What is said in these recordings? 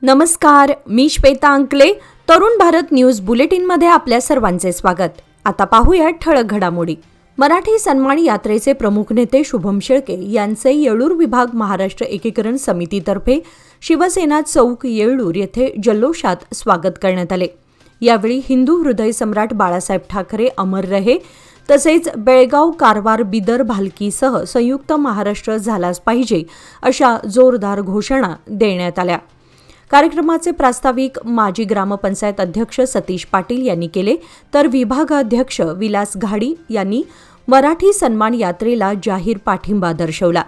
नमस्कार, मी श्वेता अंकले. तरुण भारत न्यूज बुलेटिनमध्ये आपल्या सर्वांचे स्वागत. आता पाहूया ठळक घडामोडी. मराठी सन्मान यात्रेचे प्रमुख नेते शुभम शेळके यांचे येळूर विभाग महाराष्ट्र एकीकरण समितीतर्फे शिवसेना चौक येळूर येथे जल्लोषात स्वागत करण्यात आले. यावेळी हिंदू हृदय सम्राट बाळासाहेब ठाकरे अमर रहे तसेच बेळगाव, कारवार, बिदर, भालकीसह संयुक्त महाराष्ट्र झालाच पाहिजे अशा जोरदार घोषणा देण्यात आल्या. कार्यक्रमाचे प्रास्ताविक माजी ग्रामपंचायत अध्यक्ष सतीश पाटील यांनी केले, तर विभागाध्यक्ष विलास घाडी यांनी मराठी सन्मान यात्रेला जाहीर पाठिंबा दर्शवला.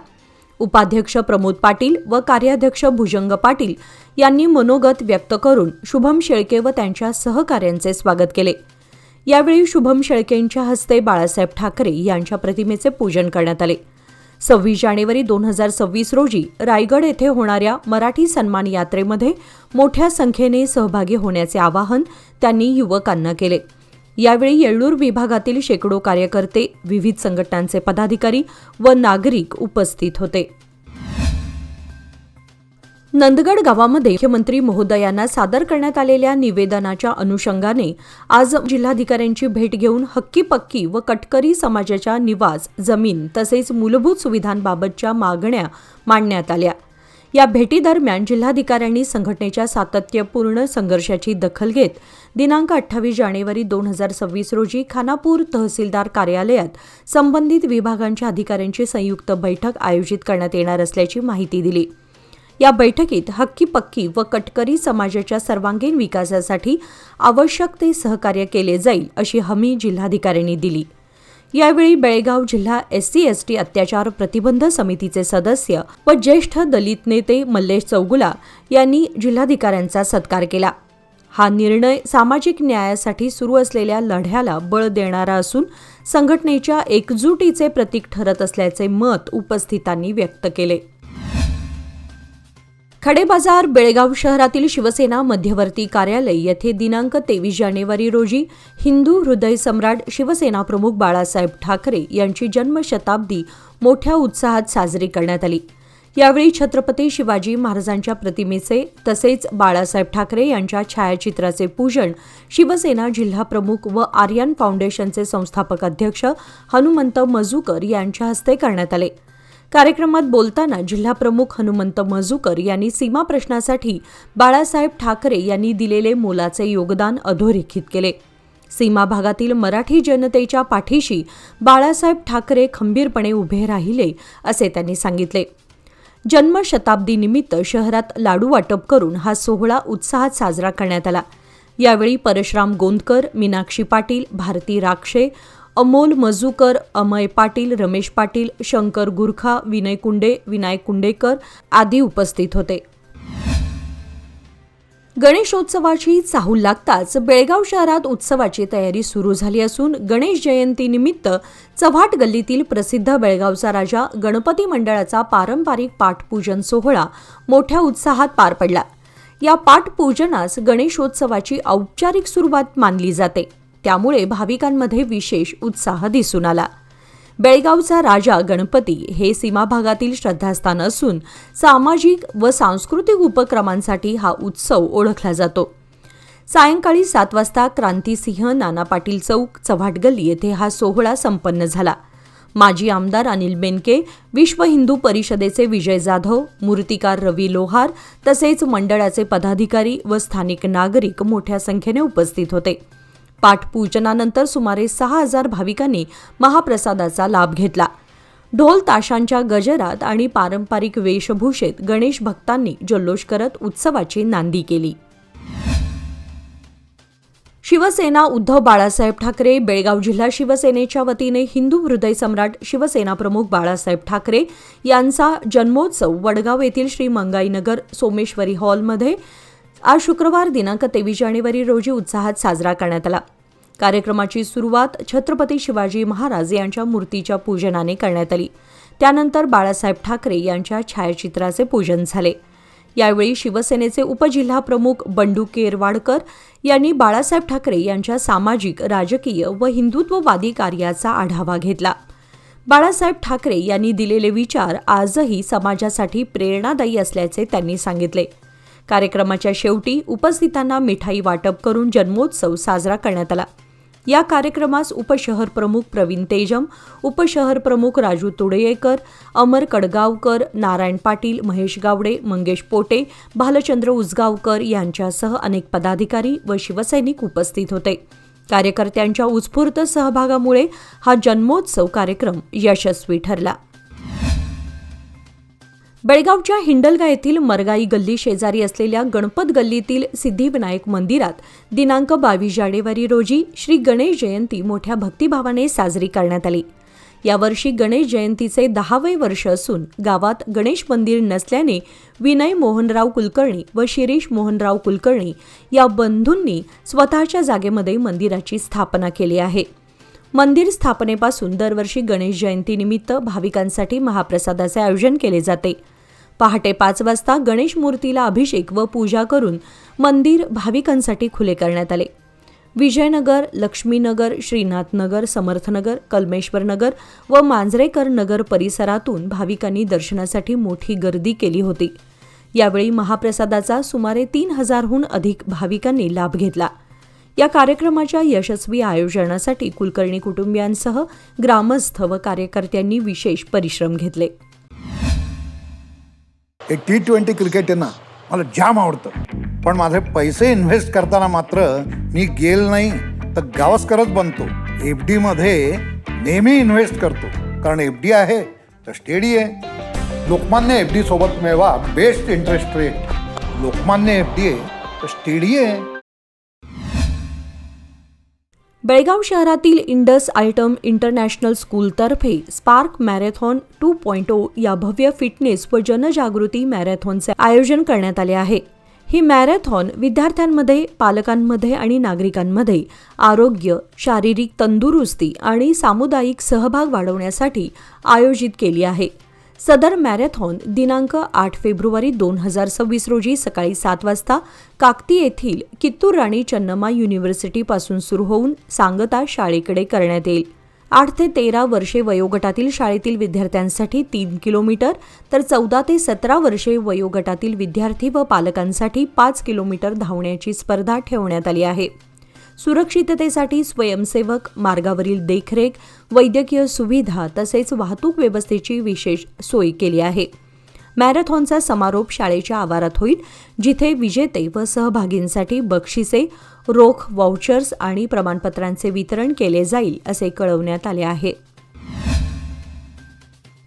उपाध्यक्ष प्रमोद पाटील व कार्याध्यक्ष भुजंग पाटील यांनी मनोगत व्यक्त करून शुभम शेळके व त्यांच्या सहकाऱ्यांचे स्वागत केले. यावेळी शुभम शेळकेंच्या हस्ते बाळासाहेब ठाकरे यांच्या प्रतिमेचे पूजन करण्यात आले. 26 जानेवारी 2026 रोजी रायगड येथे होणाऱ्या मराठी सन्मान यात्रेमध्ये मोठ्या संख्येने सहभागी होण्याचे आवाहन त्यांनी युवकांना केले. यावेळी येळूर विभागातील शेकडो कार्यकर्ते, विविध संघटनांचे पदाधिकारी व नागरिक उपस्थित होते. नंदगड गावामध्ये मुख्यमंत्री महोदयांना सादर करण्यात आलेल्या निवेदनाच्या अनुषंगाने आज जिल्हाधिकाऱ्यांची भेट घेऊन हक्की पक्की व कटकरी समाजाच्या निवास, जमीन तसेच मूलभूत सुविधांबाबतच्या मागण्या मांडण्यात आल्या. या भेटीदरम्यान जिल्हाधिकाऱ्यांनी संघटनेच्या सातत्यपूर्ण संघर्षाची दखल घेत दिनांक 28 जानेवारी 2026 रोजी खानापूर तहसीलदार कार्यालयात संबंधित विभागांच्या अधिकाऱ्यांची संयुक्त बैठक आयोजित करण्यात येणार असल्याची माहिती दिली. या बैठकीत हक्की पक्की व कटकरी समाजाच्या सर्वांगीण विकासासाठी आवश्यक ते सहकार्य केले जाईल अशी हमी जिल्हाधिकाऱ्यांनी दिली. यावेळी बेळगाव जिल्हा SC/ST अत्याचार प्रतिबंध समितीचे सदस्य व ज्येष्ठ दलित नेते मल्लेश चौगुला यांनी जिल्हाधिकाऱ्यांचा सत्कार केला. हा निर्णय सामाजिक न्यायासाठी सुरू असलेल्या लढ्याला बळ देणारा असून संघटनेच्या एकजुटीचे प्रतीक ठरत असल्याचे मत उपस्थितांनी व्यक्त केले. खडेबाजार बेळगाव शहरातील शिवसेना मध्यवर्ती कार्यालय येथे दिनांक 23 जानेवारी रोजी हिंदू हृदय सम्राट शिवसेना प्रमुख बाळासाहेब ठाकरे यांची जन्मशताब्दी मोठ्या उत्साहात साजरी करण्यात आली. यावेळी छत्रपती शिवाजी महाराजांच्या प्रतिमेचे तसेच बाळासाहेब ठाकरे यांच्या छायाचित्राचे पूजन शिवसेना जिल्हा प्रमुख व आर्यन फाउंडेशनचे संस्थापक अध्यक्ष हनुमंत मजूकर यांच्या हस्ते करण्यात आले. कार्यक्रमात बोलताना जिल्हाप्रमुख हनुमंत मजूकर यांनी सीमा प्रश्नासाठी बाळासाहेब ठाकरे यांनी दिलेले मोलाचे योगदान अधोरेखित केले. सीमा भागातील मराठी जनतेच्या पाठीशी बाळासाहेब ठाकरे खंबीरपणे उभे राहिले असे त्यांनी सांगितले. जन्मशताब्दीनिमित्त शहरात लाडू वाटप करून हा सोहळा उत्साहात साजरा करण्यात आला. यावेळी परशुराम गोंदकर, मीनाक्षी पाटील, भारती राक्षे, अमोल मजूकर, अमय पाटील, रमेश पाटील, शंकर गुरखा, विनय कुंडे, विनायक कुंडेकर आदी उपस्थित होते. गणेशोत्सवाची चाहूल लागताच बेळगाव शहरात उत्सवाची तयारी सुरू झाली असून गणेश जयंतीनिमित्त चव्हाट गल्लीतील प्रसिद्ध बेळगावचा राजा गणपती मंडळाचा पारंपरिक पाठपूजन सोहळा मोठ्या उत्साहात पार पडला. या पाठपूजनास गणेशोत्सवाची औपचारिक सुरुवात मानली जाते, त्यामुळे भाविकांमध्ये विशेष उत्साह दिसून आला. बेळगावचा राजा गणपती हे सीमा भागातील श्रद्धास्थान असून सामाजिक व सांस्कृतिक उपक्रमांसाठी हा उत्सव ओळखला जातो. सायंकाळी 7 वाजता क्रांतिसिंह नाना पाटील चौक, चव्हाट गल्ली येथे हा सोहळा संपन्न झाला. माजी आमदार अनिल बेनके, विश्व हिंदू परिषदेचे विजय जाधव, मूर्तिकार रवी लोहार तसेच मंडळाचे पदाधिकारी व स्थानिक नागरिक मोठ्या संख्येने उपस्थित होते. पाठपूजनानंतर सुमारे 6,000 भाविकांनी महाप्रसादाचा लाभ घेतला. ढोल ताशांच्या गजरात आणि पारंपरिक वेशभूषेत गणेश भक्तांनी जल्लोष करत उत्सवाची नांदी केली. शिवसेना उद्धव बाळासाहेब ठाकरे बेळगाव जिल्हा शिवसेनेच्या वतीने हिंदू हृदय सम्राट शिवसेना प्रमुख बाळासाहेब ठाकरे यांचा जन्मोत्सव वडगाव येथील श्री मंगाईनगर सोमेश्वरी हॉलमध्ये आज शुक्रवार दिनांक 23 जानेवारी रोजी उत्साहात साजरा करण्यात आला. कार्यक्रमाची सुरुवात छत्रपती शिवाजी महाराज यांच्या मूर्तीच्या पूजनाने करण्यात आली. त्यानंतर बाळासाहेब ठाकरे यांच्या छायाचित्राचे पूजन झाले. यावेळी शिवसेनेचे उपजिल्हाप्रमुख बंडू केरवाडकर यांनी बाळासाहेब ठाकरे यांच्या सामाजिक, राजकीय व हिंदुत्ववादी कार्याचा आढावा घेतला. बाळासाहेब ठाकरे यांनी दिलेले विचार आजही समाजासाठी प्रेरणादायी असल्याचे त्यांनी सांगितले. कार्यक्रमाच्या शेवटी उपस्थितांना मिठाई वाटप करून जन्मोत्सव साजरा करण्यात आला। या कार्यक्रमास उपशहर प्रमुख प्रवीण तेजम, उपशहर प्रमुख राजू तुडेयेकर, अमर कडगावकर, नारायण पाटील, महेश गावडे, मंगेश पोटे, भालचंद्र उसगावकर यांच्यासह अनेक पदाधिकारी व शिवसैनिक उपस्थित होते। कार्यकर्त्यांच्या उत्स्फूर्त सहभागामुळे हा जन्मोत्सव कार्यक्रम यशस्वी ठरला। बेळगावच्या हिंडलगा येथील मरगाई गल्ली शेजारी असलेल्या गणपत गल्लीतील सिद्धिविनायक मंदिरात दिनांक 22 जानेवारी रोजी श्री गणेश जयंती मोठ्या भक्तिभावाने साजरी करण्यात आली। यावर्षी गणेश जयंतीचे 10वे वर्ष असून गावात गणेश मंदिर नसल्याने विनय मोहनराव कुलकर्णी व शिरीष मोहनराव कुलकर्णी या बंधूंनी स्वतःच्या जागेमध्ये मंदिराची स्थापना केली आहे। मंदिर स्थापनेपासून दरवर्षी गणेश जयंतीनिमित्त भाविकांसाठी महाप्रसादाचे आयोजन केले जाते। पहाटे 5 वाजता गणेश मूर्तीला अभिषेक व पूजा करून मंदिर भाविकांसाठी खुले करण्यात आले। विजयनगर, लक्ष्मीनगर, श्रीनाथनगर, समर्थनगर, कलमेश्वरनगर व मांजरेकर नगर परिसरातून भाविकांनी दर्शनासाठी मोठी गर्दी केली होती। यावेळी महाप्रसादाचा सुमारे 3000हून अधिक भाविकांनी लाभ घेतला। या कार्यक्रमाच्या यशस्वी आयोजनासाठी कुलकर्णी कुटुंबियांसह ग्रामस्थ व कार्यकर्त्यांनी विशेष परिश्रम घेतले। T20 क्रिकेट आहे ना, मला जाम आवडतं, पण माझे पैसे इन्व्हेस्ट करताना मात्र मी गेल नाही तर गावस्करच बनतो। FD मध्ये नेहमी इन्व्हेस्ट करतो, कारण FD आहे तर स्टेडी आहे। लोकमान्य FD सोबत मिळवा best interest rate. Lokmanya FD आहे तर स्टेडी आहे। बेळगाव शहरातील इंडस आयटम इंटरनॅशनल स्कूलतर्फे स्पार्क मॅरेथॉन 2.0 या भव्य फिटनेस व जनजागृती मॅरेथॉनचे आयोजन करण्यात आले आहे। ही मॅरेथॉन विद्यार्थ्यांमध्ये, पालकांमध्ये आणि नागरिकांमध्ये आरोग्य, शारीरिक तंदुरुस्ती आणि सामुदायिक सहभाग वाढवण्यासाठी आयोजित केली आहे। सदर मॅरेथॉन दिनांक 8 फेब्रुवारी 2026 रोजी सकाळी 7 वाजता काकती येथील कित्तूर राणी चन्नम्मा युनिव्हर्सिटीपासून सुरू होऊन सांगता शाळेकडे करण्यात येईल। 8 ते 13 वर्षे वयोगटातील शाळेतील विद्यार्थ्यांसाठी 3 किलोमीटर तर 14 ते 17 वर्षे वयोगटातील विद्यार्थी व पालकांसाठी 5 किलोमीटर धावण्याची स्पर्धा ठेवण्यात आली आहे। सुरक्षिततेसाठी स्वयंसेवक, मार्गावरील देखरेख, वैद्यकीय सुविधा तसेच वाहतूक व्यवस्थेची विशेष सोय केली आहे। मॅरेथॉनचा समारोप शाळेच्या आवारात होईल, जिथे विजेते व सहभागींसाठी बक्षिसे, रोख, वाउचर्स आणि प्रमाणपत्रांचे वितरण केले जाईल असे कळवण्यात आले आहे।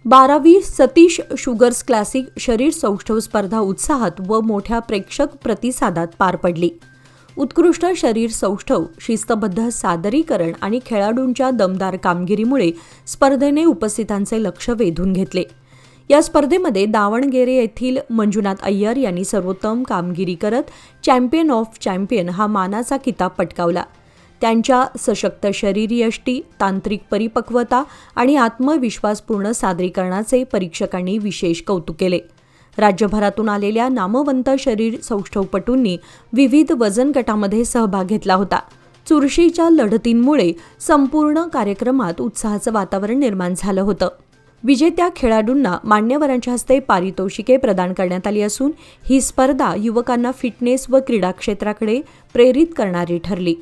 12वी सतीश शुगर्स क्लासिक शरीर सौष्ठव स्पर्धा उत्साहात व मोठ्या प्रेक्षक प्रतिसादात पार पडली। उत्कृष्ट शरीर सौष्ठव, शिस्तबद्ध सादरीकरण आणि खेळाडूंच्या दमदार कामगिरीमुळे स्पर्धेने उपस्थितांचे लक्ष वेधून घेतले। या स्पर्धेमध्ये दावणगेरे येथील मंजुनाथ अय्यर यांनी सर्वोत्तम कामगिरी करत चॅम्पियन ऑफ चॅम्पियन हा मानाचा किताब पटकावला। त्यांच्या सशक्त शरीरयष्टी, तांत्रिक परिपक्वता आणि आत्मविश्वासपूर्ण सादरीकरणाचे परीक्षकांनी विशेष कौतुक केले। राज्यभरातून आलेल्या नामवंत शरीर सौष्ठवपटूंनी विविध वजन गटामध्ये सहभाग घेतला होता। चुरशीच्या लढतींमुळे संपूर्ण कार्यक्रमात उत्साहाचं वातावरण निर्माण झालं होतं। विजेत्या खेळाडूंना मान्यवरांच्या हस्ते पारितोषिके प्रदान करण्यात आली असून ही स्पर्धा युवकांना फिटनेस व क्रीडा क्षेत्राकडे प्रेरित करणारी ठरली।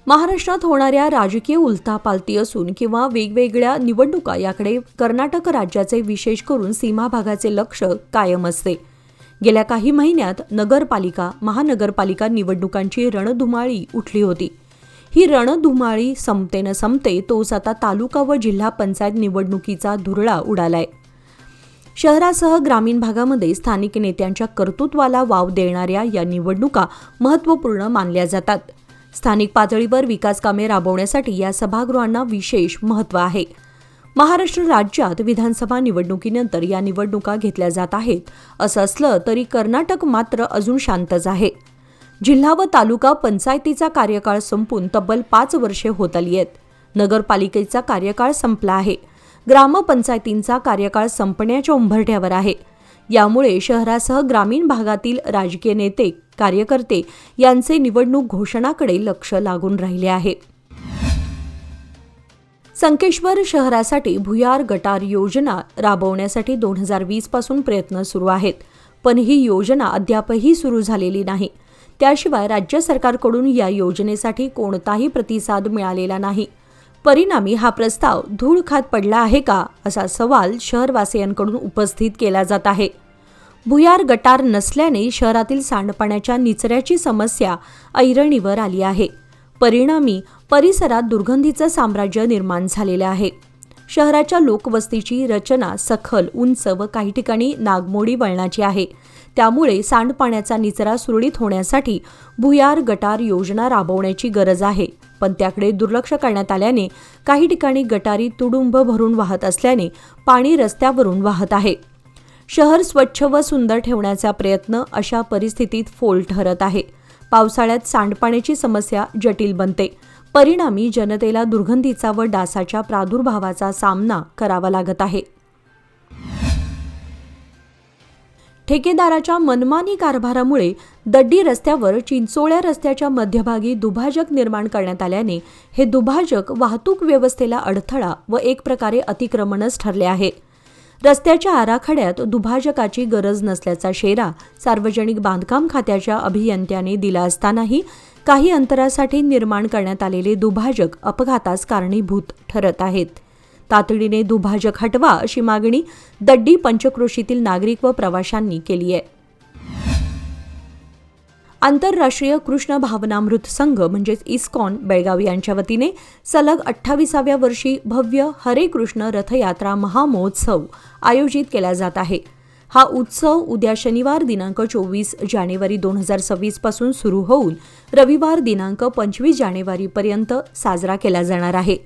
महाराष्ट्रात होणाऱ्या राजकीय उलथापालथी असून किंवा वेगवेगळ्या निवडणुका याकडे कर्नाटक राज्याचे विशेष करून सीमा भागाचे लक्ष कायम असते। गेल्या काही महिन्यात नगरपालिका, महानगरपालिका निवडणुकांची रणधुमाळी उठली होती। ही रणधुमाळी संपते न संपते तोच आता तालुका व जिल्हा पंचायत निवडणुकीचा धुरळा उडालाय। शहरासह ग्रामीण भागामध्ये स्थानिक नेत्यांच्या कर्तृत्वाला वाव देणाऱ्या या निवडणुका महत्त्वपूर्ण मानल्या जातात। स्थानिक पातळीवर विकास कामे राबवण्यासाठी या सभागृहांना विशेष महत्त्व आहे। महाराष्ट्र राज्यात विधानसभा निवडणुकीनंतर या निवडणुका घेतल्या जात आहेत। असं असलं तरी कर्नाटक मात्र अजून शांतच आहे। जिल्हा व तालुका पंचायतीचा कार्यकाळ संपून तब्बल 5 वर्षे होत आली आहेत। नगरपालिकेचा कार्यकाळ संपला आहे। ग्रामपंचायतींचा कार्यकाळ संपण्याच्या उंबरठ्यावर आहे। यामुळे शहरासह ग्रामीण भागातील राजकीय नेते, कार्यकर्ते यांचे निवडणूक घोषणाकडे लक्ष लागून राहिले आहे। संकेश्वर शहरासाठी भुयार गटार योजना राबवण्यासाठी 2020 पासून प्रयत्न सुरू आहेत। पण ही योजना अद्यापही सुरू झालेली नाही. त्याशिवाय राज्य सरकारकडून या योजनेसाठी कोणताही प्रतिसाद मिळालेला नाही. परिणामी हा प्रस्ताव धूळ खात पडला आहे का, असा सवाल शहरवासियांकडून उपस्थित केला जात आहे. भुयार गटार नसल्याने शहरातील सांडपाण्याच्या निचऱ्याची समस्या ऐरणीवर आली आहे. परिणामी परिसरात दुर्गंधीचं साम्राज्य निर्माण झालेलं आहे. शहराच्या लोकवस्तीची रचना सखल, उंच व काही ठिकाणी नागमोडी वळणाची आहे. त्यामुळे सांडपाण्याचा निचरा सुरळीत होण्यासाठी भुयार गटार योजना राबवण्याची गरज आहे. पण त्याकडे दुर्लक्ष करण्यात आल्याने काही ठिकाणी गटारी तुडुंब भरून वाहत असल्याने पाणी रस्त्यावरून वाहत आहे. शहर स्वच्छ व सुंदर ठेवण्याचा प्रयत्न अशा परिस्थितीत फोल ठरत आहे. पावसाळ्यात सांडपाण्याची समस्या जटिल बनते. परिणामी जनतेला दुर्गंधीचा व डासाच्या प्रादुर्भावाचा सामना करावा लागत आहे. ठेकेदाराच्या मनमानी कारभारामुळे दड्डी रस्त्यावर चिंचोळ्या रस्त्याच्या मध्यभागी दुभाजक निर्माण करण्यात आल्याने हे दुभाजक वाहतूक व्यवस्थेला अडथळा व एक प्रकारे अतिक्रमणच ठरले आहे. रस्त्याच्या आराखड्यात दुभाजकाची गरज नसल्याचा शेरा सार्वजनिक बांधकाम खात्याच्या अभियंत्याने दिला असतानाही काही अंतरासाठी निर्माण करण्यात आलेले दुभाजक अपघातास कारणीभूत ठरत आहेत. तातडीने दुभाजक हटवा अशी मागणी दड्डी पंचक्रोशीतील नागरिक व प्रवाशांनी केली आहे. आंतरराष्ट्रीय कृष्ण भावनामृत संघ म्हणजेच इस्कॉन बेळगाव यांच्या वतीने सलग 28व्या वर्षी भव्य हरे कृष्ण रथयात्रा महामहोत्सव आयोजित केला जात आहे. हा उत्सव उद्या शनिवार दिनांक 24 जानेवारी 2026 पासून सुरू होऊन रविवार दिनांक 25 जानेवारीपर्यंत साजरा केला जाणार आहे.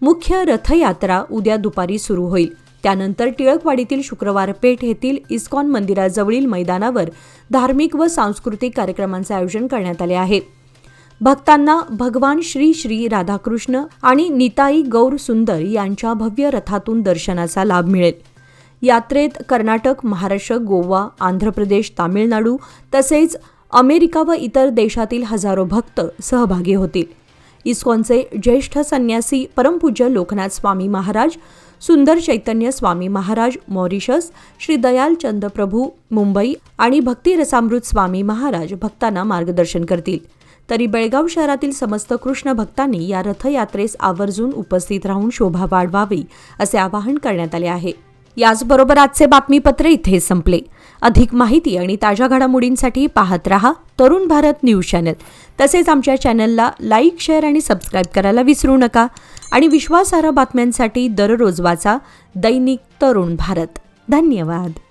मुख्य रथयात्रा उद्या दुपारी सुरू होईल. त्यानंतर टिळकवाडीतील शुक्रवार पेठ येथील इस्कॉन मंदिराजवळील मैदानावर धार्मिक व सांस्कृतिक कार्यक्रमांचे आयोजन करण्यात आले आहे. भक्तांना भगवान श्री श्री राधाकृष्ण आणि निताई गौर सुंदर यांच्या भव्य रथातून दर्शनाचा लाभ मिळेल. यात्रेत कर्नाटक, महाराष्ट्र, गोवा, आंध्र प्रदेश, तामिळनाडू तसेच अमेरिका व इतर देशातील हजारो भक्त सहभागी होतील. इस्कॉनचे ज्येष्ठ संन्यासी परमपूज्य लोकनाथ स्वामी महाराज, सुंदर चैतन्य स्वामी महाराज मॉरिशस, श्री दयाल चंद प्रभू मुंबई आणि भक्ती रसामृत स्वामी महाराज भक्तांना मार्गदर्शन करतील. तरी बेळगाव शहरातील समस्त कृष्ण भक्तांनी या रथयात्रेस आवर्जून उपस्थित राहून शोभा वाढवावी असे आवाहन करण्यात आले आहे. याचबरोबर आजचे बातमीपत्र इथे संपले. अधिक माहिती आणि ताज्या घडामोडींसाठी पाहत रहा तरुण भारत न्यूज चॅनल. तसेच आमच्या चॅनलला लाईक, शेअर आणि सबस्क्राईब करायला विसरू नका. आणि विश्वासार्ह बातम्यांसाठी दररोज वाचा दैनिक तरुण भारत. धन्यवाद.